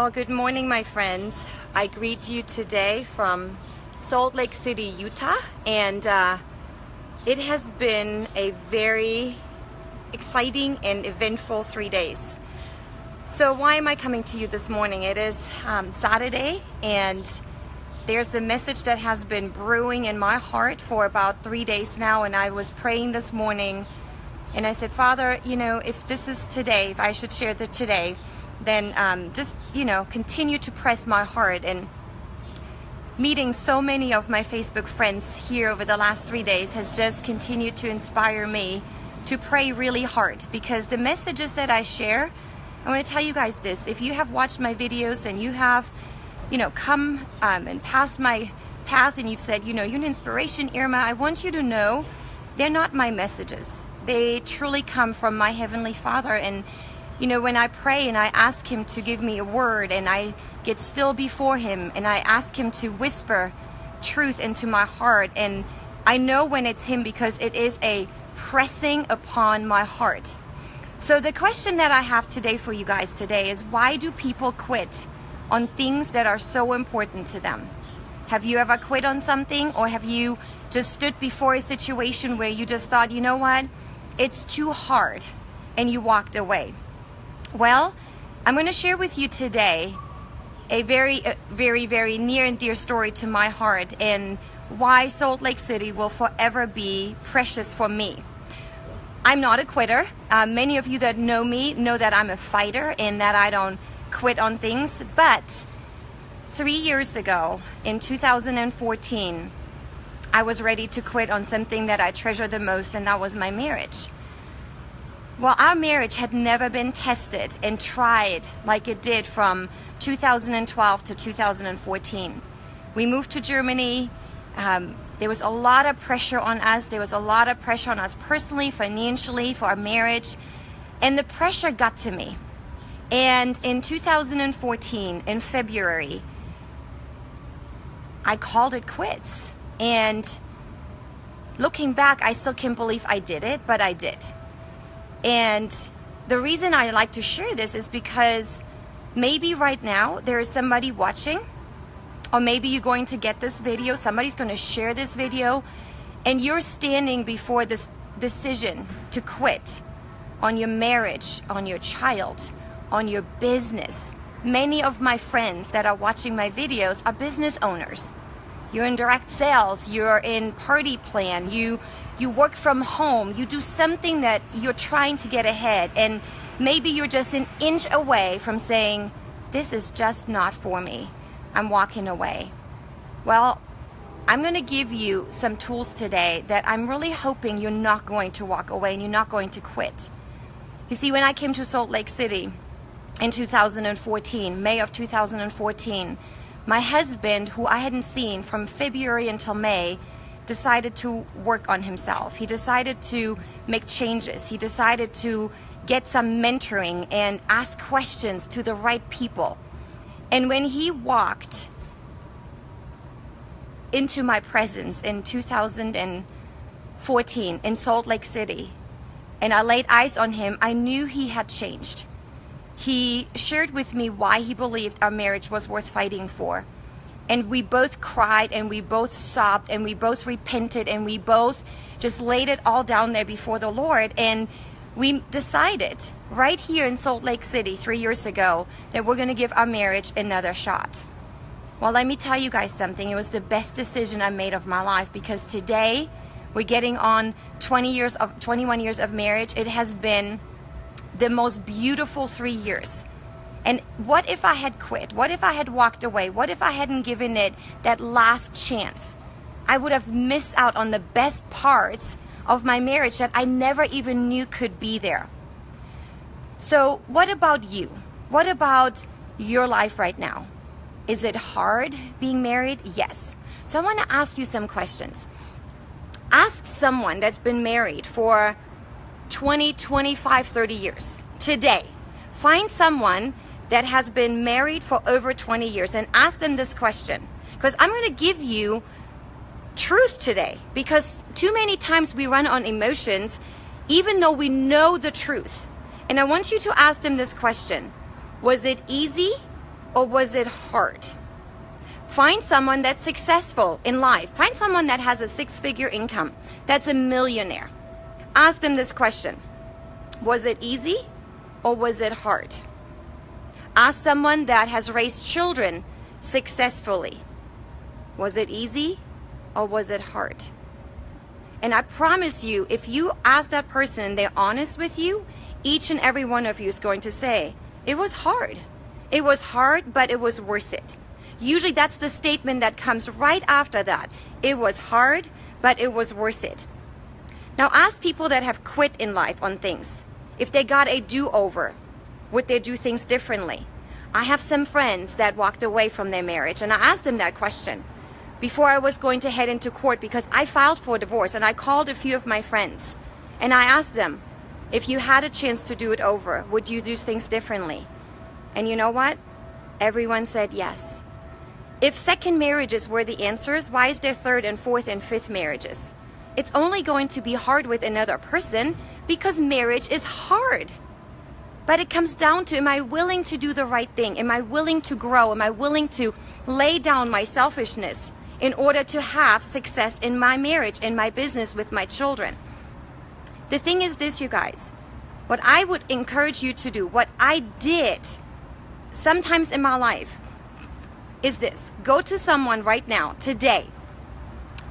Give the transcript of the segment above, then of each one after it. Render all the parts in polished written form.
Well, good morning, my friends. I greet you today from Salt Lake City, Utah, and it has been a very exciting and eventful 3 days. So why am I coming to you this morning? It is Saturday, and there's a message that has been brewing in my heart for about 3 days now, and I was praying this morning, and I said, Father, if this is today, if I should share that today, then just continue to press my heart. And meeting so many of my Facebook friends here over the last 3 days has just continued to inspire me to pray really hard, because the messages that I share, I want to tell you guys this: if you have watched my videos and you have come and passed my path and you've said, you're an inspiration, Irma, I want you to know they're not my messages. They truly come from my Heavenly Father. And when I pray and I ask Him to give me a word, and I get still before Him and I ask Him to whisper truth into my heart, and I know when it's Him because it is a pressing upon my heart. So the question that I have today for you guys today is, why do people quit on things that are so important to them? Have you ever quit on something, or have you just stood before a situation where you just thought, you know what, it's too hard, and you walked away? Well, I'm going to share with you today a very, very near and dear story to my heart, and why Salt Lake City will forever be precious for me. I'm not a quitter. Many of you that know me know that I'm a fighter and that I don't quit on things. But 3 years ago, in 2014, I was ready to quit on something that I treasure the most, and that was my marriage. Well, our marriage had never been tested and tried like it did from 2012 to 2014. We moved to Germany. There was a lot of pressure on us. There was a lot of pressure on us personally, financially, for our marriage. And the pressure got to me. And in 2014, in February, I called it quits. And looking back, I still can't believe I did it, but I did. And the reason I like to share this is because maybe right now there is somebody watching, or maybe you're going to get this video, somebody's going to share this video, and you're standing before this decision to quit on your marriage, on your child, on your business. Many of my friends that are watching my videos are business owners. You're in direct sales, you're in party plan, you work from home, you do something that you're trying to get ahead, and maybe you're just an inch away from saying, this is just not for me, I'm walking away. Well, I'm going to give you some tools today that I'm really hoping you're not going to walk away and you're not going to quit. You see, when I came to Salt Lake City in 2014, May of 2014, my husband, who I hadn't seen from February until May, decided to work on himself. He decided to make changes. He decided to get some mentoring and ask questions to the right people. And when he walked into my presence in 2014 in Salt Lake City, and I laid eyes on him, I knew he had changed. He shared with me why he believed our marriage was worth fighting for. And we both cried, and we both sobbed, and we both repented, and we both just laid it all down there before the Lord. And we decided right here in Salt Lake City 3 years ago that we're going to give our marriage another shot. Well, let me tell you guys something. It was the best decision I made of my life, because today we're getting on 21 years of marriage. It has been the most beautiful 3 years. And what if I had quit? What if I had walked away? What if I hadn't given it that last chance? I would have missed out on the best parts of my marriage that I never even knew could be there. So what about you? What about your life right now? Is it hard being married? Yes. So I want to ask you some questions. Ask someone that's been married for 20, 25, 30 years today. Find someone that has been married for over 20 years and ask them this question, because I'm going to give you truth today, because too many times we run on emotions even though we know the truth. And I want you to ask them this question: was it easy or was it hard? Find someone that's successful in life. Find someone that has a 6-figure income, that's a millionaire. Ask them this question. Was it easy or was it hard? Ask someone that has raised children successfully. Was it easy or was it hard? And I promise you, if you ask that person and they're honest with you, each and every one of you is going to say, it was hard. It was hard, but it was worth it. Usually that's the statement that comes right after that. It was hard, but it was worth it. Now ask people that have quit in life on things. If they got a do-over, would they do things differently? I have some friends that walked away from their marriage, and I asked them that question before I was going to head into court, because I filed for divorce, and I called a few of my friends and I asked them, if you had a chance to do it over, would you do things differently? And you know what? Everyone said yes. If second marriages were the answers, why is there third and fourth and fifth marriages? It's only going to be hard with another person because marriage is hard. But it comes down to, am I willing to do the right thing? Am I willing to grow? Am I willing to lay down my selfishness in order to have success in my marriage, in my business, with my children? The thing is this, you guys, what I would encourage you to do, what I did sometimes in my life, is this. Go to someone right now, today.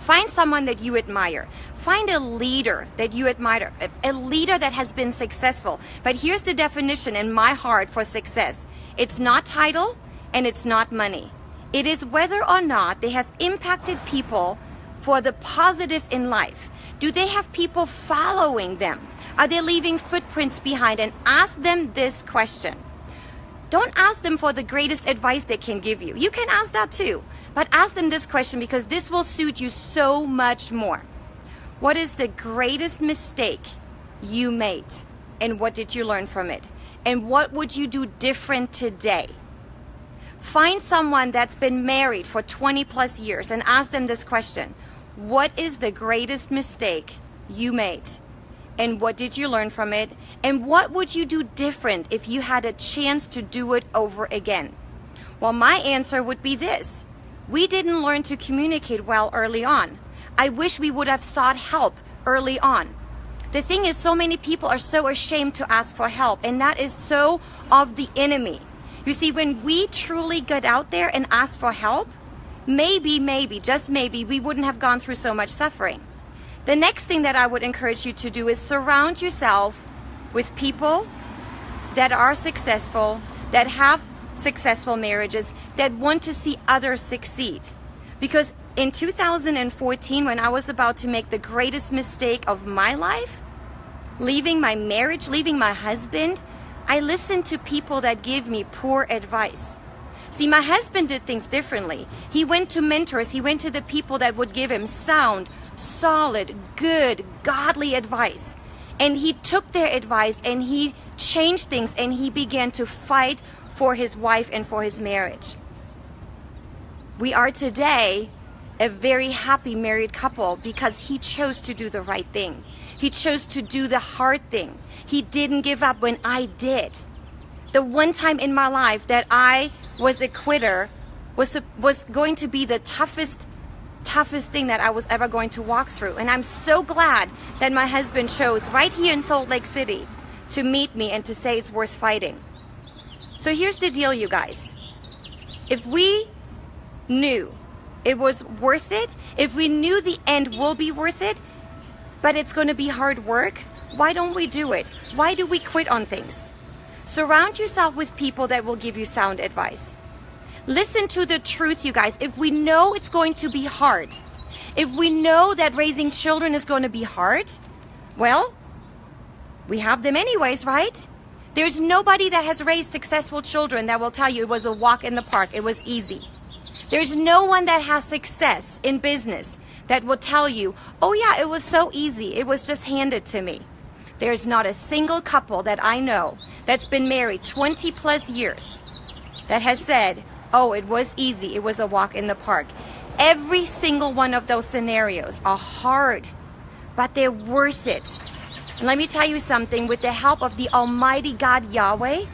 Find someone that you admire. Find a leader that you admire, a leader that has been successful. But here's the definition in my heart for success. It's not title and it's not money. It is whether or not they have impacted people for the positive in life. Do they have people following them? Are they leaving footprints behind? And ask them this question. Don't ask them for the greatest advice they can give you. You can ask that too. But ask them this question, because this will suit you so much more. What is the greatest mistake you made? And what did you learn from it? And what would you do different today? Find someone that's been married for 20 plus years and ask them this question. What is the greatest mistake you made? And what did you learn from it? And what would you do different if you had a chance to do it over again? Well, my answer would be this. We didn't learn to communicate well early on. I wish we would have sought help early on. The thing is, so many people are so ashamed to ask for help, and that is so of the enemy. You see, when we truly get out there and ask for help, maybe, just maybe, we wouldn't have gone through so much suffering. The next thing that I would encourage you to do is surround yourself with people that are successful, that have successful marriages, that want to see others succeed. Because in 2014, when I was about to make the greatest mistake of my life, leaving my marriage, leaving my husband, I listened to people that give me poor advice. See, my husband did things differently. He went to mentors. He went to the people that would give him sound, solid, good, godly advice. And he took their advice and he changed things, and he began to fight for his wife and for his marriage. We are today a very happy married couple because he chose to do the right thing. He chose to do the hard thing. He didn't give up when I did. The one time in my life that I was a quitter was going to be the toughest thing that I was ever going to walk through. And I'm so glad that my husband chose right here in Salt Lake City to meet me and to say it's worth fighting. So here's the deal, you guys. If we knew it was worth it, if we knew the end will be worth it, but it's going to be hard work, why don't we do it? Why do we quit on things? Surround yourself with people that will give you sound advice. Listen to the truth, you guys. If we know it's going to be hard, if we know that raising children is going to be hard, well, we have them anyways, right? There's nobody that has raised successful children that will tell you it was a walk in the park, it was easy. There's no one that has success in business that will tell you, oh yeah, it was so easy, it was just handed to me. There's not a single couple that I know that's been married 20 plus years that has said, oh, it was easy, it was a walk in the park. Every single one of those scenarios are hard, but they're worth it. And let me tell you something, with the help of the Almighty God Yahweh,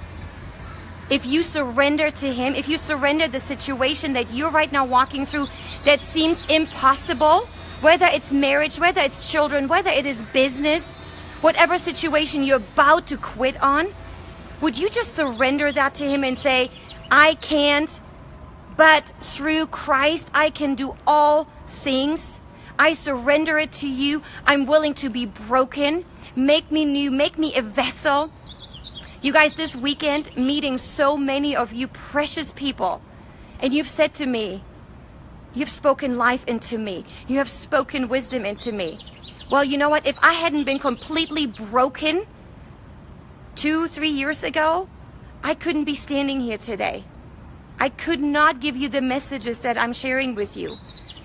if you surrender to Him, if you surrender the situation that you're right now walking through that seems impossible, whether it's marriage, whether it's children, whether it is business, whatever situation you're about to quit on, would you just surrender that to Him and say, I can't, but through Christ I can do all things. I surrender it to you. I'm willing to be broken. Make me new, make me a vessel. You guys, this weekend, meeting so many of you precious people, and you've said to me, you've spoken life into me. You have spoken wisdom into me. Well, you know what? If I hadn't been completely broken 2-3 years ago, I couldn't be standing here today. I could not give you the messages that I'm sharing with you.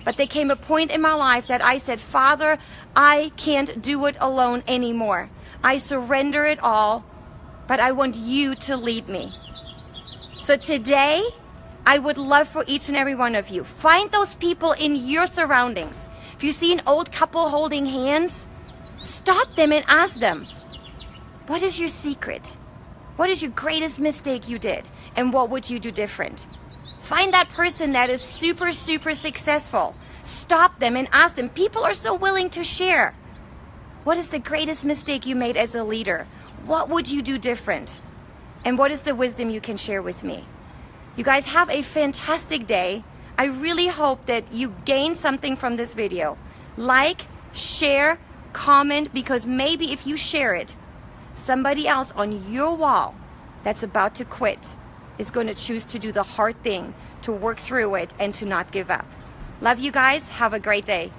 But there came a point in my life that I said, Father, I can't do it alone anymore. I surrender it all, but I want you to lead me. So today, I would love for each and every one of you, find those people in your surroundings. If you see an old couple holding hands, stop them and ask them, what is your secret? What is your greatest mistake you did? And what would you do different? Find that person that is super, super successful. Stop them and ask them. People are so willing to share. What is the greatest mistake you made as a leader? What would you do different? And what is the wisdom you can share with me? You guys have a fantastic day. I really hope that you gain something from this video. Like, share, comment, because maybe if you share it, somebody else on your wall that's about to quit is going to choose to do the hard thing, to work through it and to not give up. Love you guys. Have a great day.